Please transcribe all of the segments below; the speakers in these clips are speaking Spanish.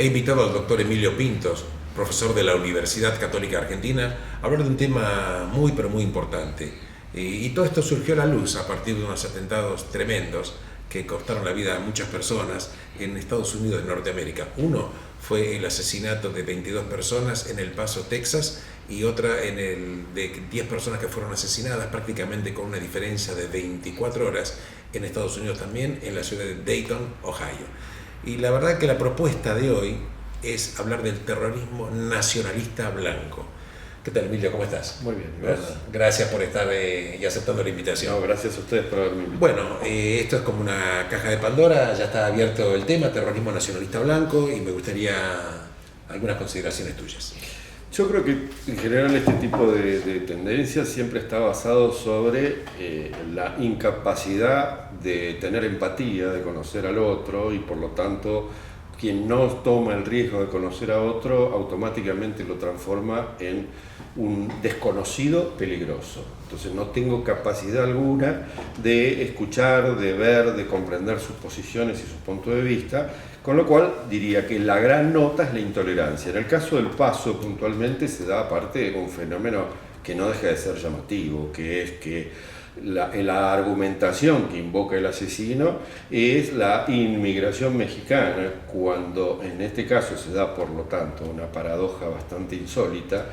invitado al doctor Emilio Pintos, profesor de la Universidad Católica Argentina, a hablar de un tema muy pero muy importante. Y todo esto surgió a la luz a partir de unos atentados tremendos que costaron la vida a muchas personas en Estados Unidos de Norteamérica. Uno fue el asesinato de 22 personas en El Paso, Texas, y otra de 10 personas que fueron asesinadas prácticamente con una diferencia de 24 horas en Estados Unidos también, en la ciudad de Dayton, Ohio. Y la verdad que la propuesta de hoy es hablar del terrorismo nacionalista blanco. ¿Qué tal, Emilio? ¿Cómo estás? Muy bien. Gracias por estar y aceptando la invitación. No, gracias a ustedes por haberme invitado. Bueno, esto es como una caja de Pandora, ya está abierto el tema, terrorismo nacionalista blanco, y me gustaría algunas consideraciones tuyas. Yo creo que en general este tipo de tendencias siempre está basado sobre la incapacidad de tener empatía, de conocer al otro, y por lo tanto quien no toma el riesgo de conocer a otro automáticamente lo transforma en un desconocido peligroso. Entonces no tengo capacidad alguna de escuchar, de ver, de comprender sus posiciones y sus puntos de vista, con lo cual diría que la gran nota es la intolerancia. En el caso del Paso puntualmente se da aparte un fenómeno que no deja de ser llamativo, que es que la argumentación que invoca el asesino es la inmigración mexicana, cuando en este caso se da, por lo tanto, una paradoja bastante insólita,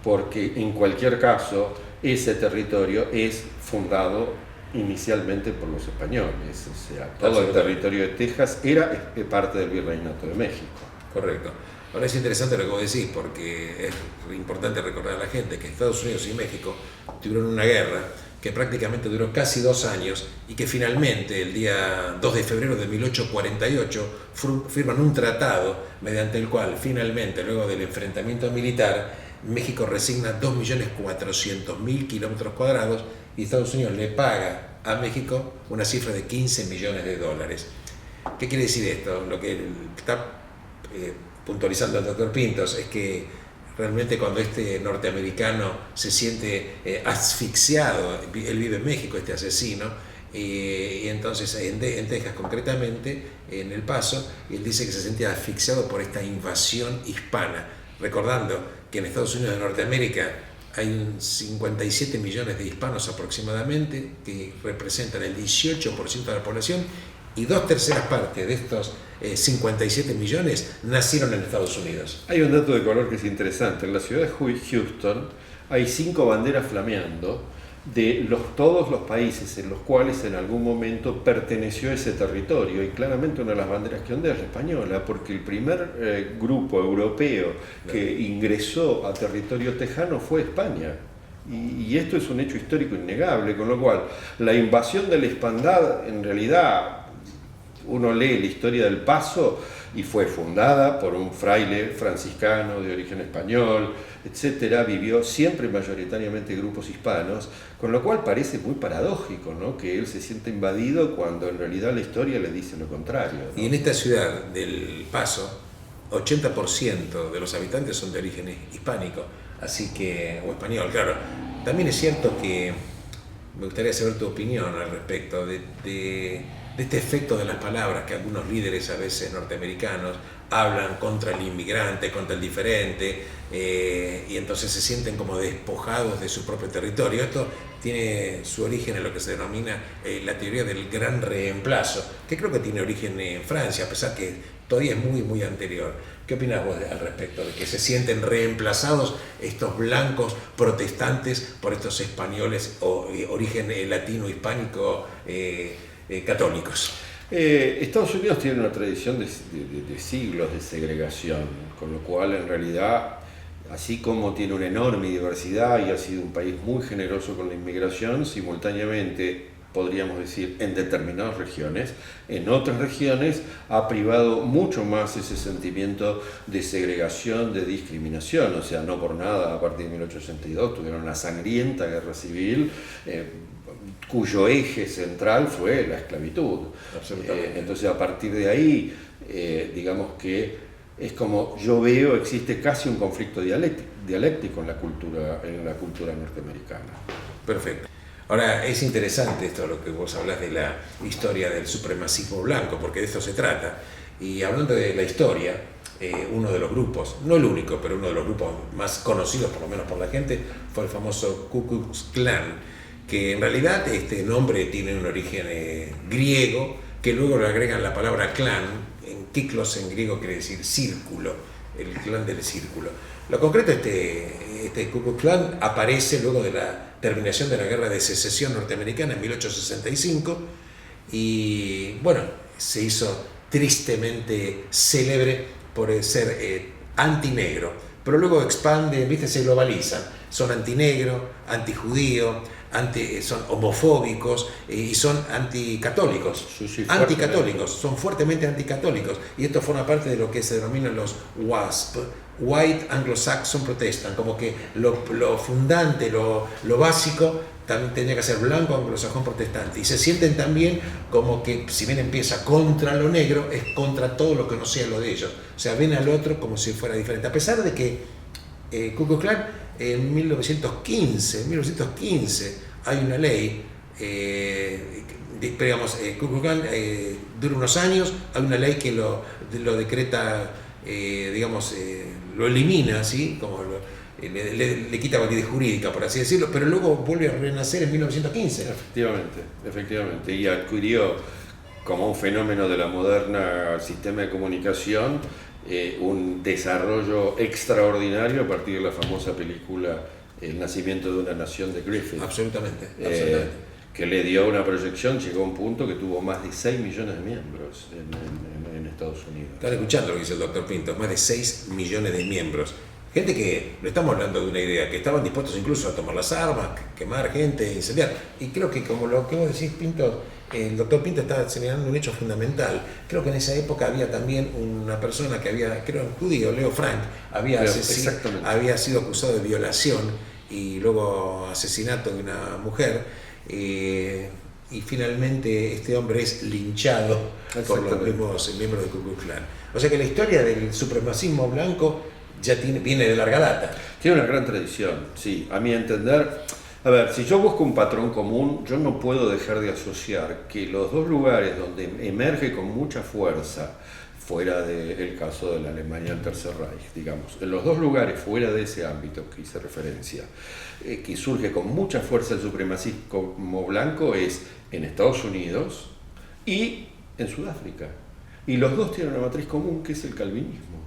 porque en cualquier caso ese territorio es fundado inicialmente por los españoles, o sea, todo el territorio de Texas era parte del Virreinato de México. Correcto. Ahora es interesante lo que vos decís, porque es importante recordar a la gente que Estados Unidos y México tuvieron una guerra que prácticamente duró casi 2 años y que finalmente el día 2 de febrero de 1848 firman un tratado mediante el cual finalmente, luego del enfrentamiento militar, México resigna 2.400.000 kilómetros cuadrados y Estados Unidos le paga a México una cifra de $15 millones. ¿Qué quiere decir esto? Lo que está puntualizando el doctor Pintos es que realmente cuando este norteamericano se siente asfixiado, él vive en México, este asesino, y entonces en Texas concretamente, en El Paso, él dice que se sentía asfixiado por esta invasión hispana, recordando que en Estados Unidos de Norteamérica hay 57 millones de hispanos aproximadamente, que representan el 18% de la población, y 2/3 partes de estos 57 millones nacieron en Estados Unidos. Hay un dato de color que es interesante. En la ciudad de Houston hay 5 banderas flameando de todos los países en los cuales en algún momento perteneció ese territorio, y claramente una de las banderas que ondea es la española, porque el primer grupo europeo que ingresó a territorio tejano fue España. Y esto es un hecho histórico innegable, con lo cual la invasión de la hispandad, en realidad, uno lee la historia del Paso y fue fundada por un fraile franciscano de origen español, etcétera, vivió siempre mayoritariamente grupos hispanos, con lo cual parece muy paradójico, ¿no?, que él se sienta invadido cuando en realidad la historia le dice lo contrario, ¿no? Y en esta ciudad del Paso, 80% de los habitantes son de origen hispánico, así que, o español, claro. También es cierto que me gustaría saber tu opinión al respecto de este efecto de las palabras, que algunos líderes a veces norteamericanos hablan contra el inmigrante, contra el diferente, y entonces se sienten como despojados de su propio territorio. Esto tiene su origen en lo que se denomina la teoría del gran reemplazo, que creo que tiene origen en Francia, a pesar que todavía es muy, muy anterior. ¿Qué opinas vos al respecto de que se sienten reemplazados estos blancos protestantes por estos españoles o origen latino, hispánico, católicos? Estados Unidos tiene una tradición de siglos de segregación, con lo cual en realidad, así como tiene una enorme diversidad y ha sido un país muy generoso con la inmigración, simultáneamente, podríamos decir, en determinadas regiones, en otras regiones ha privado mucho más ese sentimiento de segregación, de discriminación. O sea, no por nada, a partir de 1862 tuvieron una sangrienta guerra civil, cuyo eje central fue la esclavitud. Entonces, a partir de ahí, digamos que es como yo veo, existe casi un conflicto dialéctico en la cultura norteamericana. Perfecto. Ahora, es interesante esto, lo que vos hablas de la historia del supremacismo blanco, porque de esto se trata. Y hablando de la historia, uno de los grupos, no el único, pero uno de los grupos más conocidos, por lo menos por la gente, fue el famoso Ku Klux Klan, que en realidad este nombre tiene un origen griego, que luego le agregan la palabra clan, en kiklos en griego quiere decir círculo, el clan del círculo. Lo concreto, este Ku Klux Klan aparece luego de la terminación de la Guerra de Secesión norteamericana en 1865 y bueno, se hizo tristemente célebre por ser antinegro, pero luego expanden, ¿viste? Se globalizan, son antinegro, antijudío, son homofóbicos y son anticatólicos, Sí, anticatólicos, son fuertemente anticatólicos, y esto forma parte de lo que se denominan los WASP, White Anglo-Saxon Protestant, como que lo fundante, lo básico también tenía que ser blanco anglosajón protestante, y se sienten también como que si bien empieza contra lo negro, es contra todo lo que no sea lo de ellos, o sea, ven al otro como si fuera diferente, a pesar de que Ku Klux Klan en 1915 hay una ley, digamos, Ku Klux Klan dura unos años, hay una ley que lo decreta, digamos, lo elimina, ¿sí? Como le quita validez jurídica, por así decirlo, pero luego vuelve a renacer en 1915. Efectivamente, y adquirió como un fenómeno de la moderna sistema de comunicación un desarrollo extraordinario a partir de la famosa película El nacimiento de una nación de Griffith. Absolutamente. Que le dio una proyección, llegó a un punto que tuvo más de 6 millones de miembros en Estados Unidos. Están escuchando lo que dice el doctor Pinto, más de 6 millones de miembros. Gente que, le estamos hablando de una idea, que estaban dispuestos incluso a tomar las armas, quemar gente, incendiar. Y creo que como lo que vos decís, Pinto, el doctor Pinto está señalando un hecho fundamental. Creo que en esa época había también una persona que había, creo un judío, Leo Frank, había sido acusado de violación y luego asesinato de una mujer. Y finalmente este hombre es linchado por los mismos miembros de Ku Klux Klan. O sea que la historia del supremacismo blanco ya viene de larga data. Tiene una gran tradición, sí. A mi entender, a ver, si yo busco un patrón común, yo no puedo dejar de asociar que los dos lugares donde emerge con mucha fuerza, fuera del caso de la Alemania del Tercer Reich, digamos, en los dos lugares fuera de ese ámbito que hice referencia, que surge con mucha fuerza el supremacismo blanco es en Estados Unidos y en Sudáfrica. Y los dos tienen una matriz común que es el calvinismo.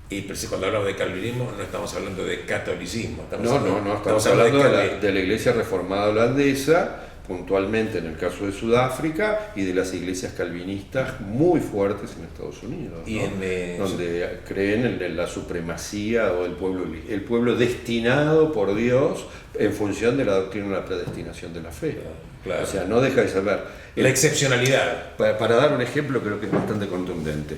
Y cuando hablamos de calvinismo no estamos hablando de catolicismo. Estamos hablando de la Iglesia Reformada Holandesa, puntualmente en el caso de Sudáfrica, y de las iglesias calvinistas muy fuertes en Estados Unidos, y donde creen en la supremacía o el pueblo destinado por Dios en función de la doctrina de la predestinación de la fe. Claro. O sea, no deja de saber. La excepcionalidad. Para dar un ejemplo, creo que es bastante contundente.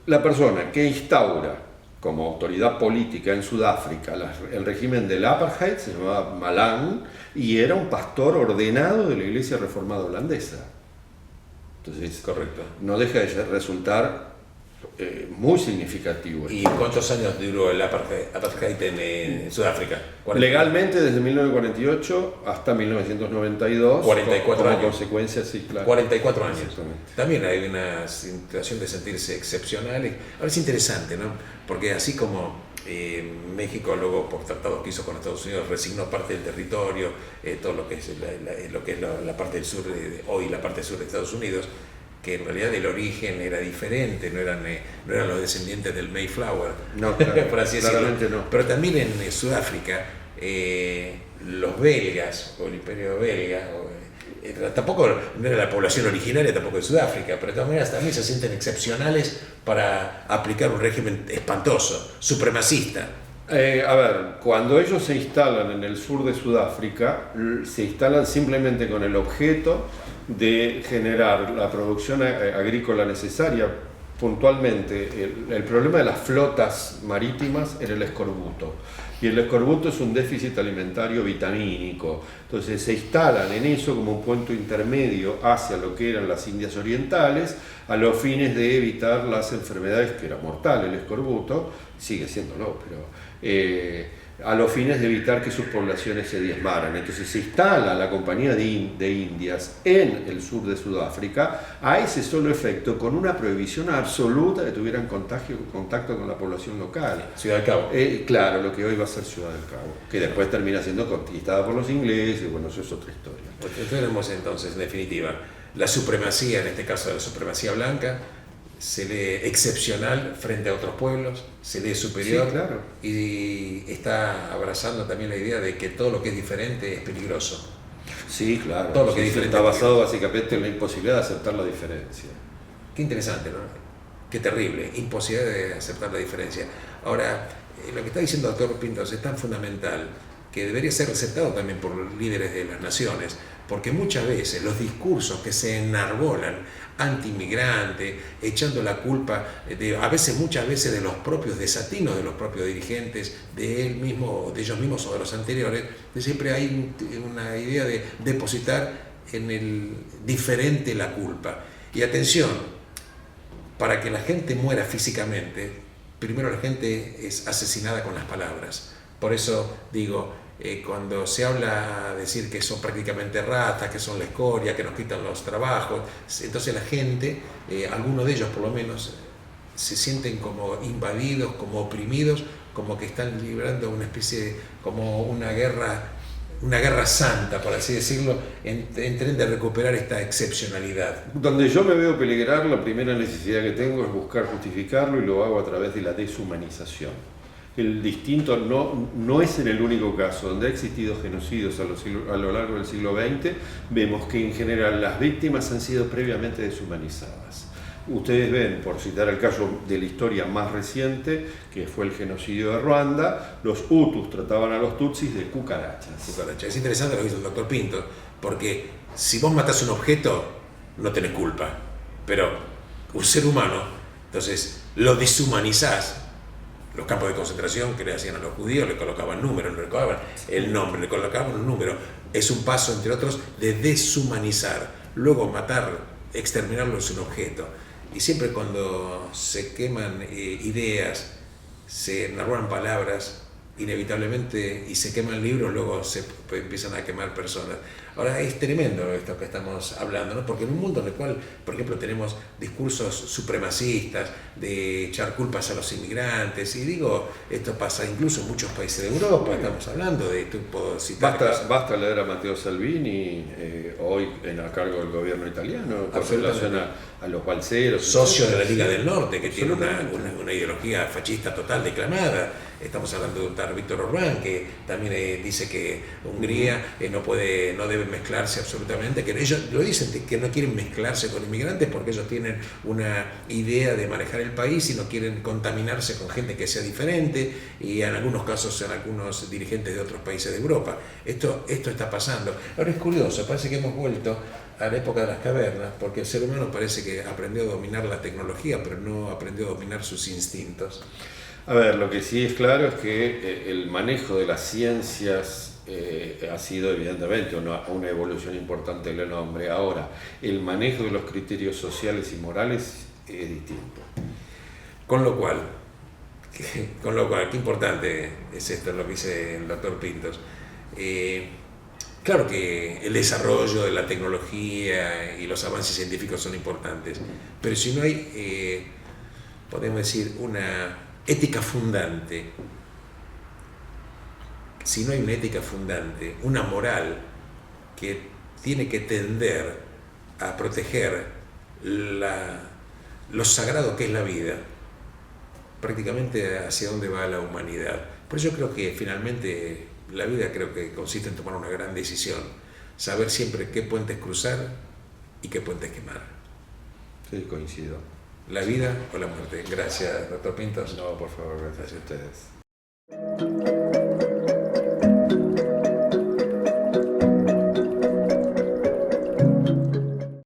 La persona que instaura como autoridad política en Sudáfrica el régimen del apartheid se llamaba Malan y era un pastor ordenado de la Iglesia Reformada Holandesa. Entonces, correcto, no deja de resultar muy significativo. ¿Y cuántos años duró el apartheid en Sudáfrica? Legalmente desde 1948 hasta 1992. 44 como años. consecuencia, sí, claro. 44 años. También hay una situación de sentirse excepcional. Ahora es interesante, ¿no? Porque así como México luego por tratados que hizo con Estados Unidos resignó parte del territorio, todo lo que es la parte del sur, hoy la parte sur de Estados Unidos, que en realidad el origen era diferente, no eran los descendientes del Mayflower, no, claro, por así decirlo. No. Pero también en Sudáfrica, los belgas, o el imperio belga, tampoco no era la población originaria tampoco de Sudáfrica, pero de todas maneras también se sienten excepcionales para aplicar un régimen espantoso, supremacista. A ver, cuando ellos se instalan en el sur de Sudáfrica, se instalan simplemente con el objeto de generar la producción agrícola necesaria. Puntualmente, el problema de las flotas marítimas era el escorbuto. Y el escorbuto es un déficit alimentario vitamínico. Entonces se instalan en eso como un punto intermedio hacia lo que eran las Indias Orientales, a los fines de evitar las enfermedades que era mortal el escorbuto, sigue siéndolo, pero a los fines de evitar que sus poblaciones se diezmaran. Entonces se instala la Compañía de Indias en el sur de Sudáfrica a ese solo efecto, con una prohibición absoluta de que tuvieran contacto con la población local. Ciudad del Cabo. Claro, lo que hoy va a ser Ciudad del Cabo, que después termina siendo conquistada por los ingleses. Bueno, eso es otra historia. Tenemos entonces, en definitiva, la supremacía, en este caso la supremacía blanca, se lee excepcional frente a otros pueblos, se lee superior, sí, claro. Y está abrazando también la idea de que todo lo que es diferente es peligroso. Sí, claro. Todo lo que es diferente está basado básicamente en la imposibilidad de aceptar la diferencia. Qué interesante, ¿no? Qué terrible, imposibilidad de aceptar la diferencia. Ahora, lo que está diciendo el doctor Pintos es tan fundamental que debería ser aceptado también por los líderes de las naciones, porque muchas veces los discursos que se enarbolan anti-inmigrante, echando la culpa muchas veces de los propios desatinos de los propios dirigentes, de ellos mismos o de los anteriores, siempre hay una idea de depositar en el diferente la culpa. Y atención, para que la gente muera físicamente, primero la gente es asesinada con las palabras. Por eso digo, cuando se habla de decir que son prácticamente ratas, que son la escoria, que nos quitan los trabajos, entonces la gente, algunos de ellos por lo menos, se sienten como invadidos, como oprimidos, como que están librando una especie de, como una guerra santa, por así decirlo, en tren de recuperar esta excepcionalidad. Donde yo me veo peligrar, la primera necesidad que tengo es buscar justificarlo, y lo hago a través de la deshumanización. El distinto no es en el único caso. Donde ha existido genocidios a lo largo del siglo XX, vemos que en general las víctimas han sido previamente deshumanizadas. Ustedes ven, por citar el caso de la historia más reciente, que fue el genocidio de Ruanda, los Hutus trataban a los Tutsis de cucarachas. Es interesante lo que dice el doctor Pinto, porque si vos matás un objeto, no tenés culpa, pero un ser humano, entonces lo deshumanizás. Los campos de concentración que le hacían a los judíos, le colocaban números, le colocaban el nombre, le colocaban un número. Es un paso, entre otros, de deshumanizar. Luego matar, exterminarlo es un objeto. Y siempre cuando se queman ideas, se enarbolan palabras, inevitablemente, y se queman libros, luego se empiezan a quemar personas. Ahora es tremendo esto que estamos hablando, ¿no? Porque en un mundo en el cual, por ejemplo, tenemos discursos supremacistas de echar culpas a los inmigrantes, y digo, esto pasa incluso en muchos países de Europa, estamos hablando de, puedo citar basta leer a Matteo Salvini, hoy a cargo del gobierno italiano, con relación a los balseros. Socio de la Liga del Norte, que tiene una ideología fascista total declamada. Estamos hablando de un tal Víctor Orbán, que también dice que Hungría no debe mezclarse absolutamente, que ellos lo dicen, que no quieren mezclarse con inmigrantes porque ellos tienen una idea de manejar el país y no quieren contaminarse con gente que sea diferente, y en algunos casos en algunos dirigentes de otros países de Europa. Esto está pasando. Ahora es curioso, parece que hemos vuelto a la época de las cavernas, porque el ser humano parece que aprendió a dominar la tecnología, pero no aprendió a dominar sus instintos. A ver, lo que sí es claro es que el manejo de las ciencias ha sido evidentemente una evolución importante del hombre. Ahora, el manejo de los criterios sociales y morales es distinto. Con lo cual, qué importante es esto, lo que dice el doctor Pintos. Claro que el desarrollo de la tecnología y los avances científicos son importantes, pero si no hay, podemos decir, una ética fundante, si no hay una ética fundante, una moral que tiene que tender a proteger lo sagrado que es la vida, prácticamente hacia dónde va la humanidad. Por eso yo creo que finalmente la vida consiste en tomar una gran decisión, saber siempre qué puentes cruzar y qué puentes quemar. Sí, coincido. La vida o la muerte. Gracias, doctor Pintos. No, por favor, gracias a ustedes.